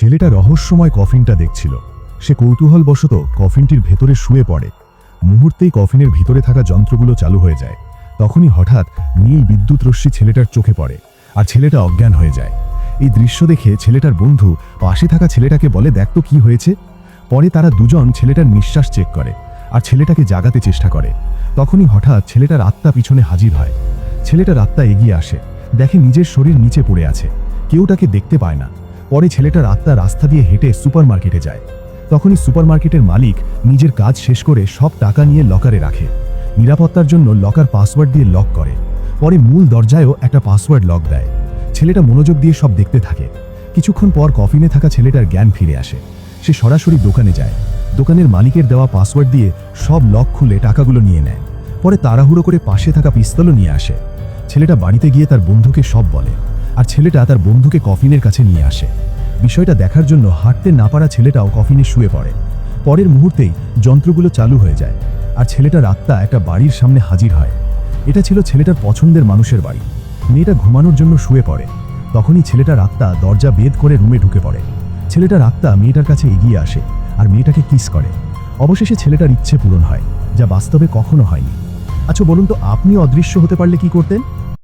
ছেলেটা রহস্যময় কফিনটা দেখছিল। সে কৌতূহলবশত কফিনটির ভেতরে শুয়ে পড়ে। মুহূর্তেই কফিনের ভিতরে থাকা যন্ত্রগুলো চালু হয়ে যায়। তখনই হঠাৎ নীল বিদ্যুৎ রশ্মি ছেলেটার চোখে পড়ে, আর ছেলেটা অজ্ঞান হয়ে যায়। এই দৃশ্য দেখে ছেলেটার বন্ধু পাশে থাকা ছেলেটাকে বলে, দেখ তো কি হয়েছে। পরে তারা দুজন ছেলেটার নিঃশ্বাস চেক করে আর ছেলেটাকে জাগাতে চেষ্টা করে। তখনই হঠাৎ ছেলেটার আত্মা পিছনে হাজির হয়। ছেলেটার আত্মা এগিয়ে আসে, দেখে নিজের শরীর নিচে পড়ে আছে, কেউ তাকে দেখতে পায় না। পরে ছেলেটার আত্মা রাস্তা দিয়ে হেঁটে সুপারমার্কেটে যায়। তখনই সুপারমার্কেটের মালিক নিজের কাজ শেষ করে সব টাকা নিয়ে লকারে রাখে। নিরাপত্তার জন্য লকার পাসওয়ার্ড দিয়ে লক করে। পরে মূল দরজায়ও একটা পাসওয়ার্ড লক দেয়। ছেলেটা মনোযোগ দিয়ে সব দেখতে থাকে। কিছুক্ষণ পর কফিনে থাকা ছেলেটার জ্ঞান ফিরে আসে। সে সরাসরি দোকানে যায়। দোকানের মালিকের দেওয়া পাসওয়ার্ড দিয়ে সব লক খুলে টাকাগুলো নিয়ে নেয়। পরে তাড়াহুড়ো করে পাশে থাকা পিস্তলও নিয়ে আসে। ছেলেটা বাড়িতে গিয়ে তার বন্ধুকে সব বলে, আর ছেলেটা তার বন্ধুকে কফিনের কাছে নিয়ে আসে। বিষয়টা দেখার জন্য হাঁটতে না পারা ছেলেটাও কফিনে শুয়ে পড়ে। পরের মুহূর্তেই যন্ত্রগুলো চালু হয়ে যায়, আর ছেলেটার আত্মা একটা বাড়ির সামনে হাজির হয়। এটা ছিল ছেলেটার পছন্দের মানুষের বাড়ি। মেয়েটা ঘুমানোর জন্য শুয়ে পড়ে। তখনই ছেলেটার আত্মা দরজা ভেদ করে রুমে ঢুকে পড়ে। ছেলেটার আত্মা মেয়েটার কাছে এগিয়ে আসে আর মেয়েটাকে কিস করে। অবশেষে ছেলেটার ইচ্ছে পূরণ হয়, যা বাস্তবে কখনো হয়নি। আচ্ছা বলুন তো, আপনি অদৃশ্য হতে পারলে কি করতেন?